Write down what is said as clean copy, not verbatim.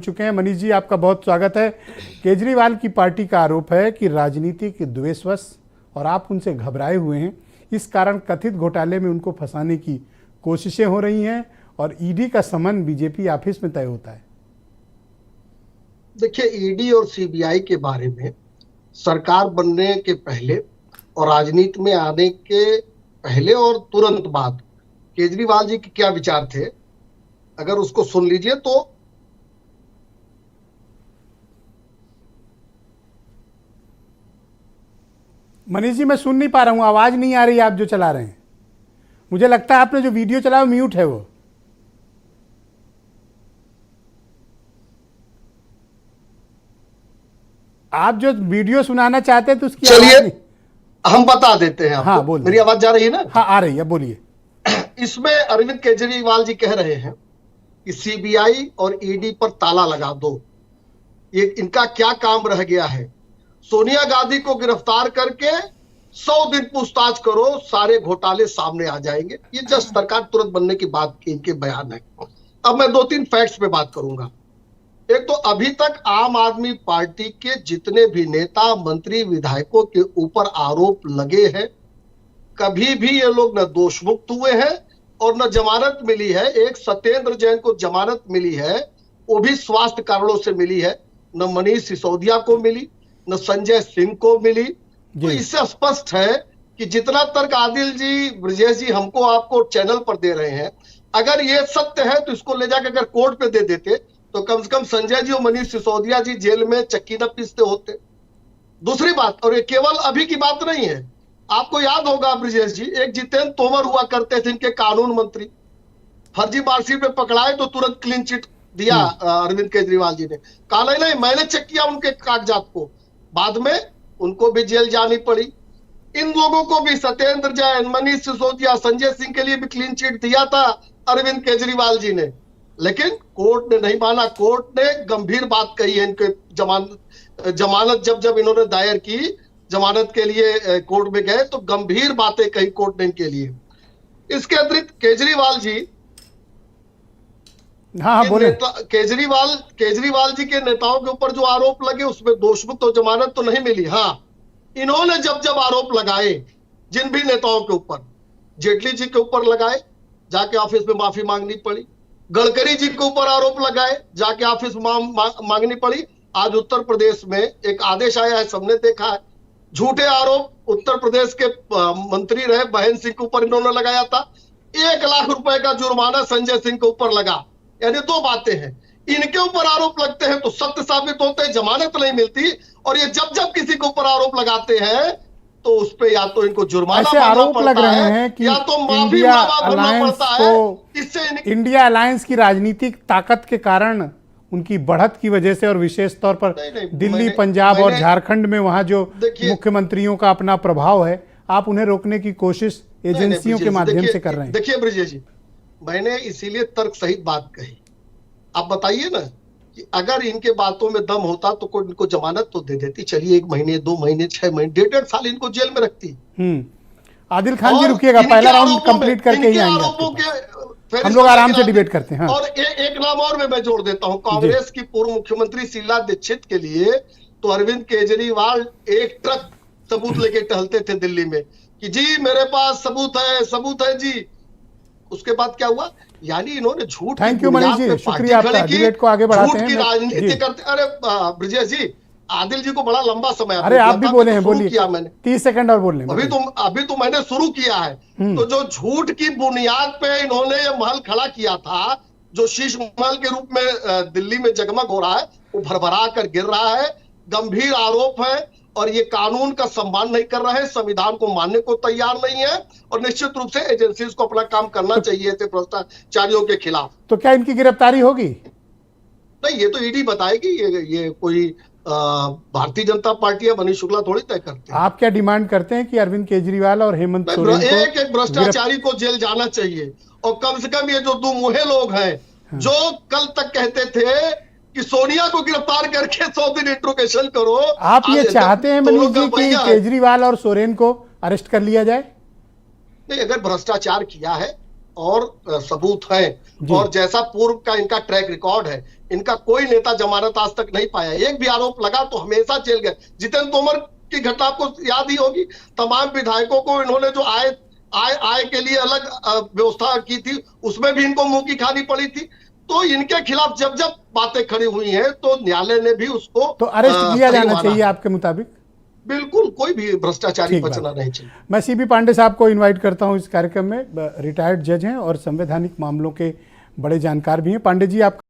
चुके हैं। मनीष जी, आपका बहुत स्वागत है। केजरीवाल की पार्टी का आरोप है कि राजनीतिक द्वेषवश और आप उनसे घबराए हुए हैं, इस कारण कथित घोटाले में उनको फंसाने की कोशिशें हो रही हैं और ईडी का समन बीजेपी ऑफिस में तय होता है। देखिए, ईडी और सीबीआई के बारे में सरकार बनने के पहले और राजनीति में आने के पहले और तुरंत बाद केजरीवाल जी के क्या विचार थे, अगर उसको सुन लीजिए तो मनीष जी, मैं सुन नहीं पा रहा हूं, आवाज नहीं आ रही आप जो चला रहे हैं। मुझे लगता है आपने जो वीडियो चलाया म्यूट है। वो आप जो वीडियो सुनाना चाहते हैं तो उसकी चलिए हम बता देते हैं आपको। हाँ, बोलिए। मेरी आवाज जा रही है ना? हाँ, आ रही है, बोलिए। इसमें अरविंद केजरीवाल जी कह रहे हैं कि सीबीआई और ईडी पर ताला लगा दो। ये इनका क्या काम रह गया है? सोनिया गांधी को गिरफ्तार करके 100 दिन पूछताछ करो, सारे घोटाले सामने आ जाएंगे। ये जस्ट सरकार तुरंत बनने की बात की इनके बयान है। अब मैं 2-3 फैक्ट्स पे बात करूंगा। एक तो अभी तक आम आदमी पार्टी के जितने भी नेता, मंत्री, विधायकों के ऊपर आरोप लगे हैं, कभी भी ये लोग न दोष मुक्त हुए हैं और न जमानत मिली है। एक सत्येंद्र जैन को जमानत मिली है, वो भी स्वास्थ्य कारणों से मिली है। न मनीष सिसोदिया को मिली, न संजय सिंह को मिली। तो इससे स्पष्ट है कि जितना तर्क आदिल जी, ब्रजेश जी हमको आपको चैनल पर दे रहे हैं, अगर ये सत्य है तो इसको ले जाकर अगर कोर्ट पे दे देते तो कम से कम संजय जी और मनीष सिसोदिया जी जेल में चक्की न पीसते होते। दूसरी बात, और ये केवल अभी की बात नहीं है, आपको याद होगा ब्रजेश जी, एक जितेंद्र तोमर हुआ करते थे इनके कानून मंत्री, फर्जी मार्कशीट में पकड़ाए तो तुरंत क्लीन चिट दिया अरविंद केजरीवाल जी ने। कहा नहीं मैंने चेक किया उनके कागजात को, बाद में उनको भी जेल जानी पड़ी। इन लोगों को भी, सत्येंद्र जैन, मनीष सिसोदिया, संजय सिंह के लिए भी क्लीन चिट दिया था अरविंद केजरीवाल जी ने, लेकिन कोर्ट ने नहीं माना। कोर्ट ने गंभीर बात कही है इनके जमानत जब इन्होंने दायर की, जमानत के लिए कोर्ट में गए तो गंभीर बातें कही कोर्ट ने इनके लिए। इसके अतिरिक्त केजरीवाल जी, हाँ, बोले। केजरीवाल जी के नेताओं के ऊपर जो आरोप लगे उसमें दोषमुक्त और जमानत तो नहीं मिली। हाँ, इन्होंने जब आरोप लगाए जिन भी नेताओं के ऊपर, जेटली जी के ऊपर लगाए, जाके ऑफिस में माफी मांगनी पड़ी। गडकरी जी के ऊपर आरोप लगाए, जाके ऑफिस में मांगनी पड़ी। आज उत्तर प्रदेश में एक आदेश आया है, सबने देखा है। झूठे आरोप उत्तर प्रदेश के मंत्री रहे बहन सिंह के ऊपर इन्होंने लगाया था। 1 लाख रुपए का जुर्माना संजय सिंह के ऊपर लगा। यानी 2 बातें हैं, इनके ऊपर आरोप लगते हैं तो सत्य साबित होते हैं, जमानत नहीं मिलती, और ये जब किसी के ऊपर आरोप लगाते हैं तो उस पे या तो इनको जुर्माना आरोप लग रहे हैं कि या तो माफी इंडिया भरना अलायंस पड़ता है। इससे इंडिया अलायंस की राजनीतिक ताकत के कारण, उनकी बढ़त की वजह से, और विशेष तौर पर दिल्ली, पंजाब और झारखंड में वहां जो मुख्यमंत्रियों का अपना प्रभाव है, आप उन्हें रोकने की कोशिश एजेंसियों के माध्यम से कर रहे हैं। देखिए ब्रजेश जी, मैंने इसीलिए तर्क सहित बात कही। आप बताइए ना कि अगर इनके बातों में दम होता तो कोई इनको जमानत तो दे देती। चलिए 1 महीने, 2 महीने, 6 महीने, 1.5 साल इनको जेल में रखती। आदिल खान जी रुकिएगा, पहला राउंड कंप्लीट करके ही आएंगे, हम लोग आराम से डिबेट करते हैं। और एक नाम और मैं जोड़ देता हूं, कांग्रेस की पूर्व मुख्यमंत्री शीला दीक्षित के लिए तो अरविंद केजरीवाल एक ट्रक सबूत लेके टहलते थे दिल्ली में कि जी मेरे पास सबूत है जी। उसके बाद क्या हुआ? यानी इन्होंने झूठ, थैंक यू मनीष जी, शुक्रिया आपका। डिबेट को आगे बढ़ाते हैं। झूठ की राजनीति करते। अरे ब्रजेश जी, आदिल जी को बड़ा लंबा समय, अरे आप भी बोले हैं, बोलिए। 30 सेकंड और बोलने। अभी तो मैंने शुरू किया है। तो जो झूठ की बुनियाद पे इन्होंने ये महल खड़ा किया था, जो शीश महल के रूप में दिल्ली में जगमग हो रहा है, वो भरभरा कर गिर रहा है। गंभीर आरोप है और ये कानून का सम्मान नहीं कर रहे हैं, संविधान को मानने को तैयार नहीं है, और निश्चित रूप से एजेंसीज को अपना काम करना चाहिए थे भ्रष्टाचारियों के खिलाफ। तो क्या इनकी गिरफ्तारी होगी? नहीं, ये तो ईडी बताएगी। ये कोई भारतीय जनता पार्टी या मनीष शुक्ला थोड़ी तय करते हैं। आप क्या डिमांड करते हैं कि अरविंद केजरीवाल और हेमंत सोरेन को एक भ्रष्टाचारी को जेल जाना चाहिए, और कम से कम ये जो 2 मुहे लोग हैं जो कल तक कहते थे कि सोनिया को गिरफ्तार करके 100 दिन इंट्रोगेशन करो, आप ये चाहते हैं मनीष जी कि केजरीवाल और सोरेन को अरेस्ट कर लिया जाए? नहीं, अगर भ्रष्टाचार किया है और सबूत हैं, और जैसा पूर्व का इनका ट्रैक रिकॉर्ड है, इनका कोई नेता जमानत आज तक नहीं पाया। एक भी आरोप लगा तो हमेशा जेल गए। जितेंद्र तोमर की घटना आपको याद ही होगी, तमाम विधायकों को इन्होंने जो आय के लिए अलग व्यवस्था की थी, उसमें भी इनको मुंह की खानी पड़ी थी। तो इनके खिलाफ जब जब बातें खड़ी हुई हैं तो न्यायालय ने भी उसको तो अरेस्ट किया सही जाना माना। चाहिए आपके मुताबिक? बिल्कुल, कोई भी भ्रष्टाचारी ठीक बचना बात। नहीं चाहिए। मैं सीबी पांडे साहब को इनवाइट करता हूं इस कार्यक्रम में। रिटायर्ड जज हैं और संवैधानिक मामलों के बड़े जानकार भी हैं। पांडे जी, आप